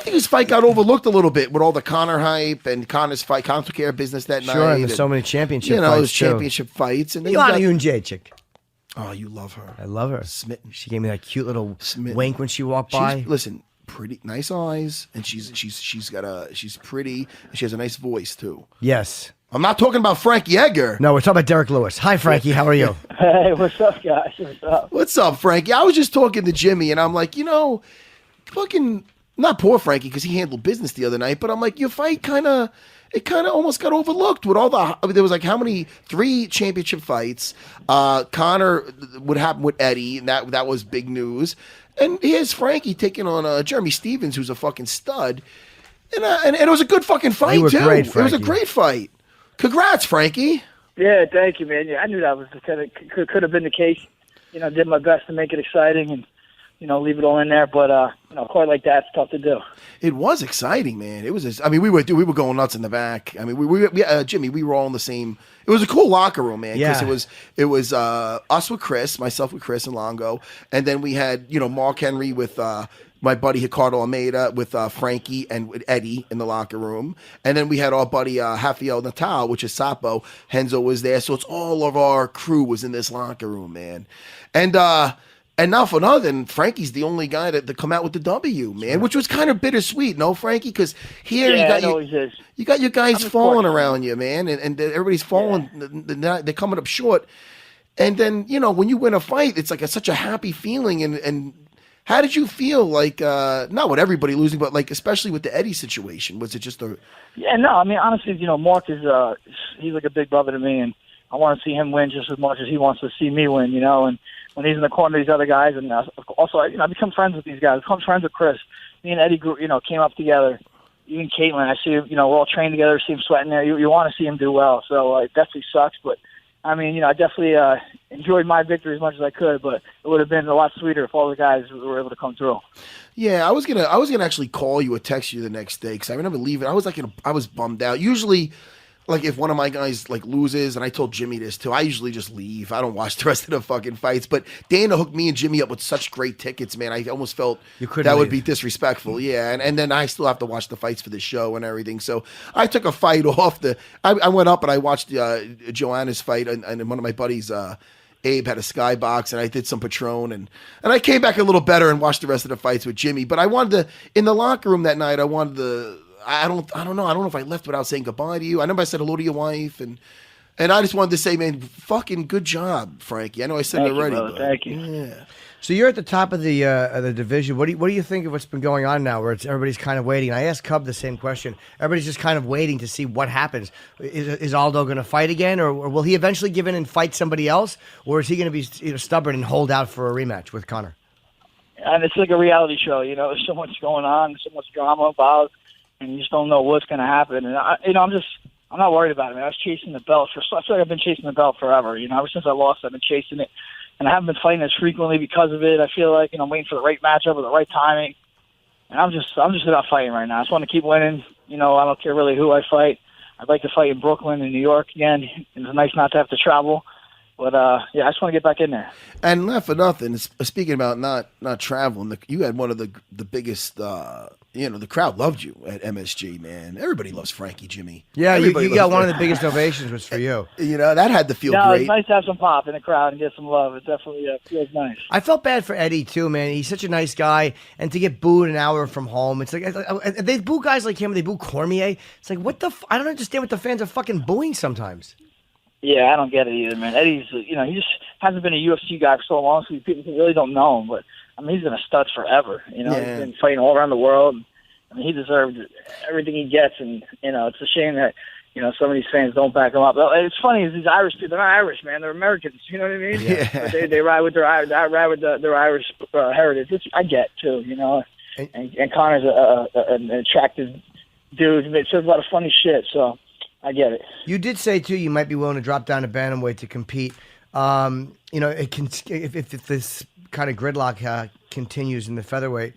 think his fight got overlooked a little bit with all the Conor hype and Conor's fight, Conor took care of business that night. Sure, and there's so many championship fights, those championship fights. And then Ilana Yoon-Jae chick. Oh, you love her. I love her. Smitten. She gave me that cute little wink when she walked by. Listen, pretty nice eyes, and she's pretty, and she has a nice voice too. Yes. I'm not talking about Frankie Edgar. No, we're talking about Derek Lewis. Hi, Frankie. How are you? Hey, what's up, guys? What's up? What's up, Frankie? I was just talking to Jimmy, and I'm like, fucking not poor Frankie because he handled business the other night, but I'm like, your fight kind of almost got overlooked with all there was like how many 3 championship fights. Conor would happen with Eddie, and that was big news. And here's Frankie taking on Jeremy Stevens, who's a fucking stud, and it was a good fucking fight too. Great, it was a great fight. Congrats, Frankie. Yeah, thank you, man. Yeah, I knew that was could have been the case. Did my best to make it exciting and leave it all in there. But quite like that's tough to do. It was exciting, man. It was. We were going nuts in the back. I mean, Jimmy, we were all in the same. It was a cool locker room, man. Yeah. Because it was us with Chris, myself with Chris and Longo, and then we had Mark Henry with my buddy Ricardo Almeida with Frankie and with Eddie in the locker room, and then we had our buddy Rafael Natal, which is Sapo. Henzo was there, so it's all of our crew was in this locker room, man, and. And now for nothing, Frankie's the only guy to come out with the W, man, which was kind of bittersweet, no, Frankie? Because here you got your guys falling around you, man, and everybody's falling. Yeah. They're coming up short. And then, when you win a fight, it's like such a happy feeling. And how did you feel, like, not with everybody losing, but, like, especially with the Eddie situation? Was it just a... Yeah, no, I mean, honestly, Mark is he's like a big brother to me, and I want to see him win just as much as he wants to see me win, and when he's in the corner of these other guys, and also, I become friends with these guys. I become friends with Chris. Me and Eddie grew, came up together. Even Caitlin, I see, we're all trained together, see him sweating there. You want to see him do well. So it definitely sucks. But, I mean, I definitely enjoyed my victory as much as I could, but it would have been a lot sweeter if all the guys were able to come through. Yeah, I was gonna actually call you or text you the next day because I remember leaving. I was bummed out. Usually, like, if one of my guys, like, loses, and I told Jimmy this, too, I usually just leave. I don't watch the rest of the fucking fights. But Dana hooked me and Jimmy up with such great tickets, man. I almost felt that would be disrespectful. Yeah, and then I still have to watch the fights for the show and everything. So I took a fight off. I went up and I watched Joanna's fight, and one of my buddies, Abe, had a skybox, and I did some Patron, and I came back a little better and watched the rest of the fights with Jimmy. But I wanted to, in the locker room that night, I wanted to... I don't know. I don't know if I left without saying goodbye to you. I know I said hello to your wife, and I just wanted to say, man, fucking good job, Frankie. I know I said it already. Brother. Thank you. Yeah. So you're at the top of the division. What do you think of what's been going on now, where everybody's kind of waiting? I asked Cub the same question. Everybody's just kind of waiting to see what happens. Is Aldo going to fight again, or will he eventually give in and fight somebody else, or is he going to be stubborn and hold out for a rematch with Conor? And it's like a reality show. There's so much going on, so much drama involved. And you just don't know what's going to happen. And I'm not worried about it, man. I was chasing the belt I feel like I've been chasing the belt forever. Ever since I lost, I've been chasing it, and I haven't been fighting as frequently because of it. I feel like I'm waiting for the right matchup or the right timing, and I'm just about fighting right now. I just want to keep winning. I don't care really who I fight. I'd like to fight in Brooklyn and New York again. It's nice not to have to travel. But, yeah, I just want to get back in there. And not for nothing, speaking about not traveling, you had one of the biggest, the crowd loved you at MSG, man. Everybody loves Frankie, Jimmy. Yeah, you got one of the biggest ovations was for you. That had to feel great. It's nice to have some pop in the crowd and get some love. It definitely feels nice. I felt bad for Eddie, too, man. He's such a nice guy. And to get booed an hour from home, it's like, they boo guys like him, they boo Cormier. It's like, I don't understand what the fans are fucking booing sometimes. Yeah, I don't get it either, man. Eddie's, he just hasn't been a UFC guy for so long, so people really don't know him. But, he's been a stud forever. He's been fighting all around the world. He deserved everything he gets, and, it's a shame that, some of these fans don't back him up. It's funny, these Irish people, they're not Irish, man. They're Americans, you know what I mean? Yeah. But they ride with their Irish heritage, which I get, too, And Conor's an attractive dude. He says a lot of funny shit, so... I get it. You did say, too, you might be willing to drop down to bantamweight to compete. If this kind of gridlock continues in the featherweight,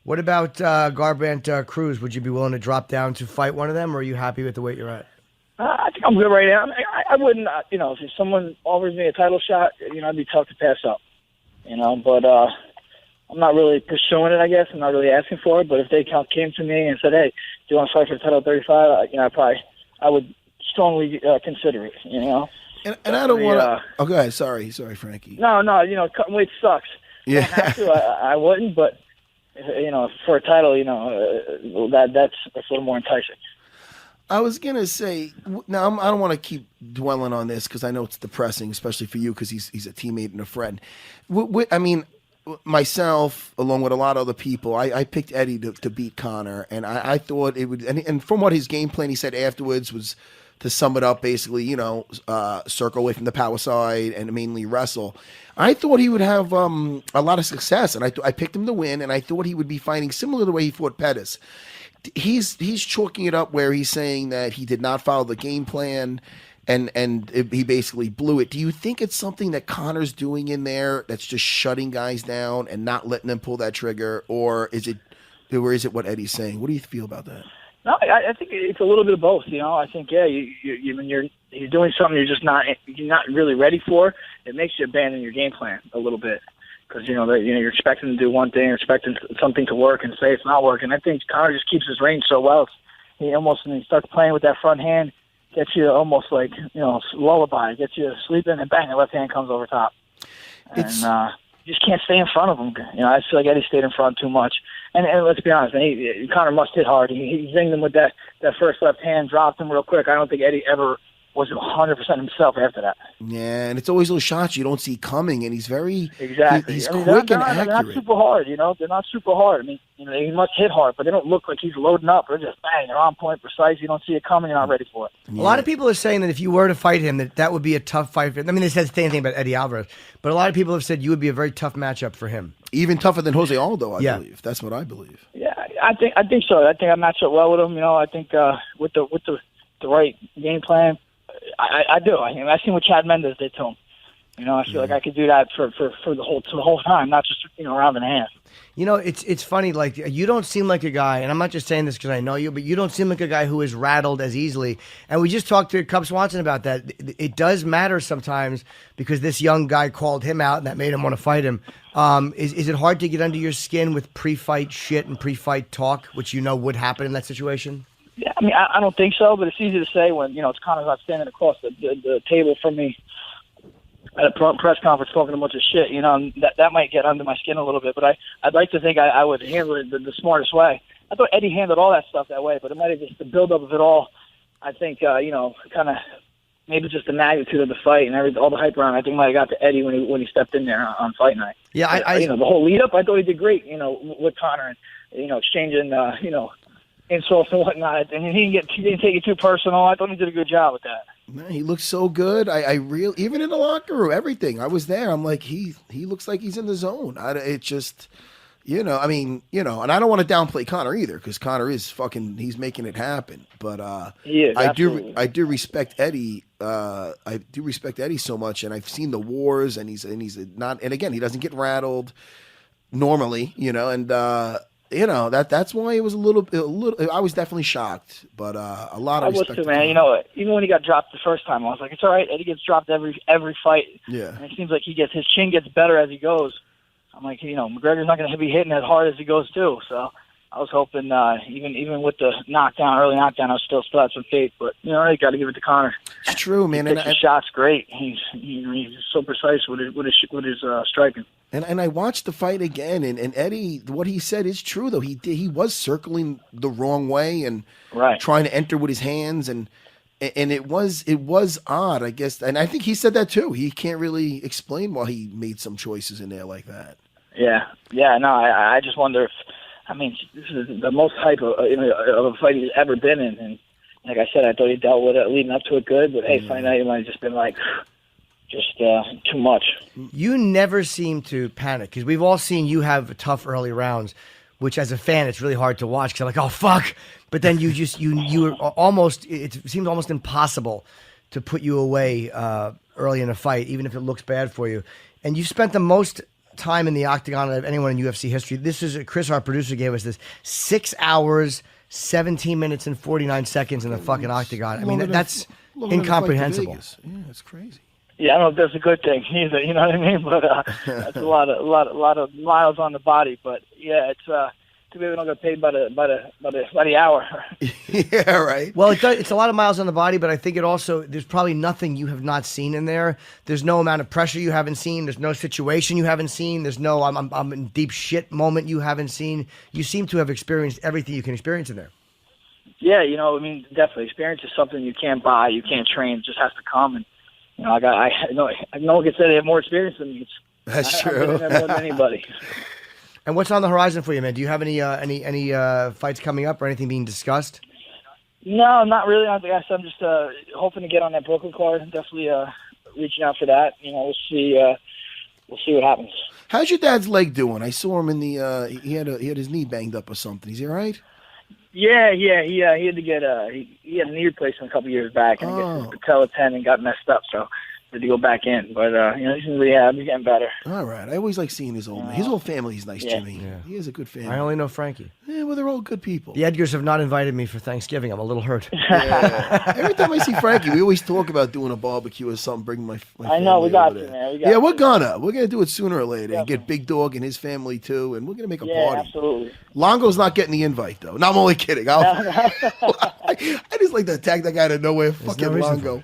what about Garbrandt Cruz? Would you be willing to drop down to fight one of them, or are you happy with the weight you're at? I think I'm good right now. I wouldn't, if someone offers me a title shot, I'd be tough to pass up. But I'm not really pursuing it. I guess I'm not really asking for it. But if they came to me and said, "Hey, do you want to fight for title 35?" I would strongly consider it. You know. And I don't want to. Oh, go ahead. Sorry, Frankie. No. Cutting weight sucks. Yeah. I don't have to. I wouldn't. But for a title, that's a little more enticing. I was gonna say, now I don't want to keep dwelling on this because I know it's depressing, especially for you because he's a teammate and a friend. I mean, myself, along with a lot of other people, I picked Eddie to beat Conor, and I thought it would. And from what his game plan he said afterwards was, to sum it up, basically, circle away from the power side and mainly wrestle. I thought he would have a lot of success, and I picked him to win, and I thought he would be fighting similar to the way he fought Pettis. He's chalking it up where he's saying that he did not follow the game plan and he basically blew it. Do you think it's something that Conor's doing in there that's just shutting guys down and not letting them pull that trigger, or is it what Eddie's saying? What do you feel about that? No, I think it's a little bit of both. I think when you're doing something you're not really ready for, it makes you abandon your game plan a little bit. Because you're expecting to do one thing, you're expecting something to work, and say it's not working. I think Conor just keeps his range so well. He starts playing with that front hand, gets you almost like lullaby, gets you sleeping, and bang, the left hand comes over top. And you just can't stay in front of him. I feel like Eddie stayed in front too much. And let's be honest, Conor must hit hard. He zinged him with that first left hand, dropped him real quick. I don't think Eddie ever was 100% himself after that. Yeah, and it's always those shots you don't see coming, and he's very exactly. He's quick and accurate. They're not super hard, They're not super hard. He must hit hard, but they don't look like he's loading up. They're just bang. They're on point, precise. You don't see it coming. You're not ready for it. Yeah. A lot of people are saying that if you were to fight him, that would be a tough fight for him. They said the same thing about Eddie Alvarez, but a lot of people have said you would be a very tough matchup for him. Even tougher than Jose Aldo, I believe. That's what I believe. Yeah, I think so. I think I match up well with him. I think with the right game plan. I do. I've seen what Chad Mendes did to him. I feel like I could do that for the whole time, not just round and a half. It's funny. Like, you don't seem like a guy, and I'm not just saying this because I know you, but you don't seem like a guy who is rattled as easily. And we just talked to Cub Swanson about that. It does matter sometimes because this young guy called him out, and that made him want to fight him. Is it hard to get under your skin with pre-fight shit and pre-fight talk, which would happen in that situation? Yeah, I don't think so, but it's easy to say when it's Conor's not standing across the table from me at a press conference talking a bunch of shit. That might get under my skin a little bit, but I'd like to think I would handle it the smartest way. I thought Eddie handled all that stuff that way, but it might have just the buildup of it all. I think kind of maybe just the magnitude of the fight and all the hype around. I think might have got to Eddie when he stepped in there on fight night. Yeah, the whole lead up, I thought he did great. With Conor and exchanging insults and whatnot, and he didn't take it too personal. I thought he did a good job with that. Man, he looked so good. I really, even in the locker room, everything. I was there. I'm like, he looks like he's in the zone. It just, and I don't want to downplay Conor either because Conor is he's making it happen. But I do respect Eddie. I do respect Eddie so much, and I've seen the wars, and he's not. And again, he doesn't get rattled normally, and. That's why it was a little. I was definitely shocked, but a lot of respect. I was too, man. Even when he got dropped the first time, I was like, it's all right. Eddie gets dropped every fight. Yeah, and it seems like his chin gets better as he goes. I'm like, McGregor's not going to be hitting as hard as he goes too. So I was hoping, even with the early knockdown, I still had some faith. But you got to give it to Conor. It's true, man. He takes his shots great. He's so precise with his striking. And I watched the fight again, and Eddie, what he said is true though. He was circling the wrong way and trying to enter with his hands, and it was odd, I guess. And I think he said that too. He can't really explain why he made some choices in there like that. Yeah. No, I just wonder if. This is the most hype of a fight he's ever been in, and like I said, I thought he dealt with it leading up to it good, but hey, fight night he might have just been like. Just too much. You never seem to panic because we've all seen you have tough early rounds, which as a fan it's really hard to watch because I'm like, oh fuck, but then you were almost. It seems almost impossible to put you away early in a fight, even if it looks bad for you. And you spent the most time in the octagon of anyone in UFC history. This is Chris, our producer, gave us this 6 hours, 17 minutes, and 49 seconds in the fucking octagon. That's incomprehensible. Yeah, it's crazy. Yeah, I don't know if that's a good thing either. You know what I mean? But that's a lot of miles on the body. But yeah, it's too bad we don't get paid by the hour. Yeah, right. Well, it's a lot of miles on the body, but I think it also, there's probably nothing you have not seen in there. There's no amount of pressure you haven't seen. There's no situation you haven't seen. There's no I'm in deep shit moment you haven't seen. You seem to have experienced everything you can experience in there. Yeah, you know, I mean, definitely, experience is something you can't buy, you can't train. It just has to come. And you know, no one can say they have more experience than me. That's I've been true. in there more than anybody. And what's on the horizon for you, man? Do you have any fights coming up or anything being discussed? No, not really. I guess I'm just hoping to get on that Brooklyn card. Definitely reaching out for that. You know, we'll see what happens. How's your dad's leg doing? I saw him in the he had his knee banged up or something. Is he all right? Yeah. He had to get he had a knee replacement a couple years back, and I guess his patella tendon got messed up, so he had to go back in. But you know, he's in rehab. He's getting better. All right. I always like seeing his whole family is nice, Yeah. Jimmy. Yeah. He has a good family. I only know Frankie. Yeah, well, they're all good people. The Edgars have not invited me for Thanksgiving. I'm a little hurt. Yeah. Every time I see Frankie, we always talk about doing a barbecue or something. Bring my I know, we got over you, there. man. We got Yeah, you. we're gonna do it sooner or later and Yeah. get Big Dog and his family too, and we're gonna make a Yeah, party. absolutely. Longo's not getting the invite though. No, I'm only kidding. I just like to attack that guy out of nowhere. Fucking no reason Longo.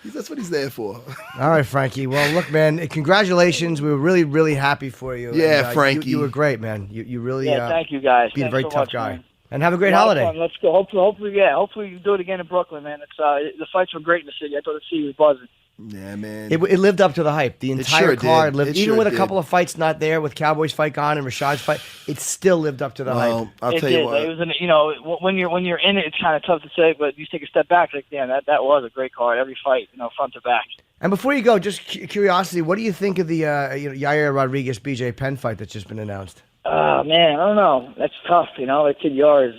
That's what he's there for. All right, Frankie. Well, look, man, congratulations. We were really, really happy for you. Yeah, And, Frankie. You were great, man. You really Thank you guys. being a Thanks very so tough much, guy. man. And have a great A lot of holiday. fun. Let's go. Hopefully you do it again in Brooklyn, man. It's the fights were great in the city. I thought the city was buzzing. Yeah, man. It lived up to the hype. The entire sure card did. lived, It even sure with a did. couple of fights not there, with Cowboys fight gone and Rashad's fight, it still lived up to the hype. I'll It tell did. you what. It was, you know, when you're in it, it's kind of tough to say, but you take a step back, like, damn, that was a great card. Every fight, you know, front to back. And before you go, just curiosity, what do you think of the Yair Rodriguez BJ Penn fight that's just been announced? Man, I don't know. That's tough, you know. That kid Yar is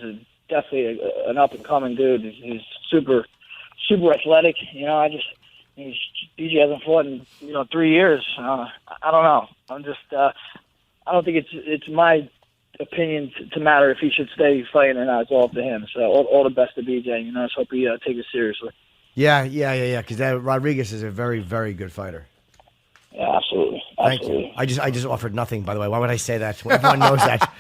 definitely an up and coming dude. He's super athletic. You know, BJ hasn't fought in 3 years. I don't know. I'm just I don't think it's my opinion to matter if he should stay fighting or not. It's all up to him. So all the best to BJ. You know, let's hope he takes it seriously. Yeah. Because Rodriguez is a very, very good fighter. Yeah, absolutely. Thank you. I just offered nothing, by the way. Why would I say that? Everyone knows that.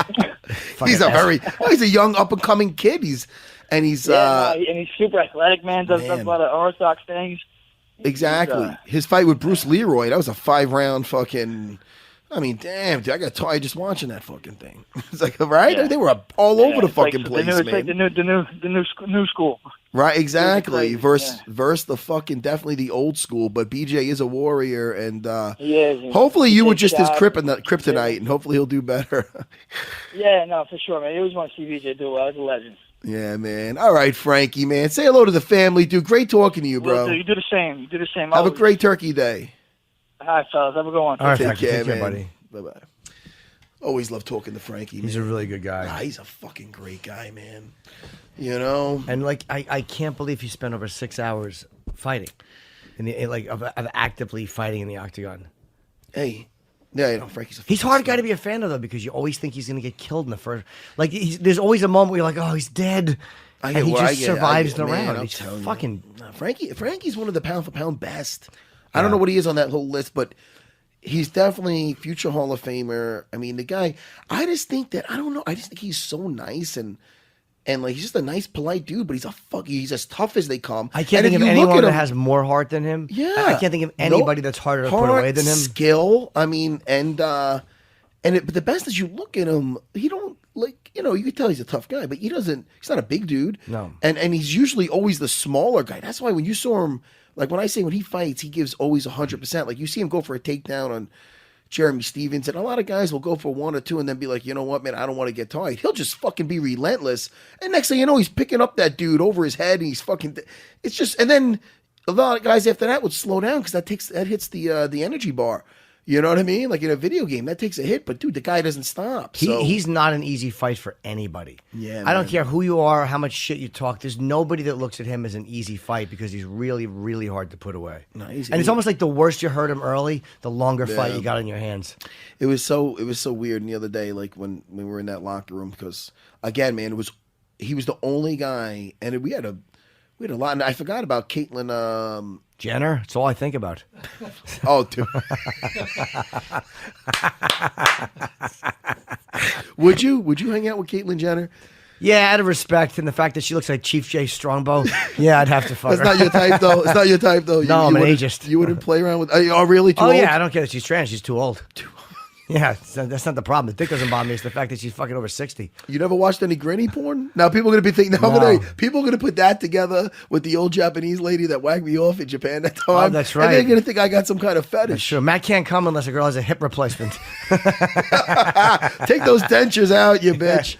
He's a young up and coming kid. He's and he's super athletic, man. Does a lot of orthodox things. Exactly. His fight with Bruce Leroy, that was a 5-round fucking. I mean, damn, dude, I got tired just watching that fucking thing. It's like, right? Yeah. They were all over the fucking like place, it's man. like the new school. Right, exactly. Crazy, Versus the fucking definitely the old school. But BJ is a warrior, and He is. hopefully you were Big just his shot. kryptonite, and hopefully he'll do better. Yeah, no, for sure, man. You always want to see BJ do well. He's a legend. Yeah, man. All right, Frankie, man. Say hello to the family, dude. Great talking to you, bro. You do the same. You do the same. Have a always. great turkey day. All right, fellas. Have a good one. All right, Take Frankie, care, take care, man. buddy. Bye-bye. Always love talking to Frankie. He's man. a really good guy. He's a fucking great guy, man. You know? And like I can't believe he spent over 6 hours fighting, of actively fighting in the octagon. Hey. Yeah, you know, Frankie's a He's a hard guy to be a fan of though, because you always think he's going to get killed in the first. Like there's always a moment where you're like, oh, he's dead, and he just survives the round. I'm He's telling you. fucking. Frankie's one of the pound for pound best. I don't know what he is on that whole list, but he's definitely future Hall of Famer. I mean, the guy. I just think that I don't know. I just think he's so nice and like he's just a nice, polite dude. But he's as tough as they come. I can't And think if of you look anyone at that him- has more heart than him. Yeah, I can't think of anybody that's harder to put away than him. Skill. I mean, but the best is you look at him. He don't like you can tell he's a tough guy, but he's not a big dude. No, and he's usually always the smaller guy. That's why when you saw him, like when he fights, he gives always 100%. Like you see him go for a takedown on Jeremy Stevens, and a lot of guys will go for 1 or 2 and then be like, you know what, man, I don't want to get tired. He'll just fucking be relentless, and next thing you know, he's picking up that dude over his head, and he's fucking. It's just, and then a lot of guys after that would slow down because that hits the energy bar. You know what I mean? Like in a video game, that takes a hit, but dude, the guy doesn't stop. So. He's not an easy fight for anybody. Yeah, I don't man. care who you are, how much shit you talk. There's nobody that looks at him as an easy fight because he's really, really hard to put away. No, and it's almost like the worse you hurt him early, the longer fight you got on your hands. It was so weird. And the other day, like when we were in that locker room, because again, man, he was the only guy, and we had We had a lot. And I forgot about Caitlyn. Jenner. That's all I think about. Oh, dude. Would you hang out with Caitlyn Jenner? Yeah, out of respect and the fact that she looks like Chief Jay Strongbow. Yeah, I'd have to fuck her. That's not your type, though. It's not your type, though. No, I'm an ageist. You wouldn't play around with. Oh, really? Too old? Yeah, I don't care that she's trans. She's too old. Yeah, that's not the problem. The dick doesn't bother me. It's the fact that she's fucking over 60. You never watched any granny porn? Now people are gonna be thinking. People are gonna put that together with the old Japanese lady that whacked me off in Japan that time. Oh, that's right. And they're gonna think I got some kind of fetish. That's true. Matt can't come unless a girl has a hip replacement. Take those dentures out, you bitch.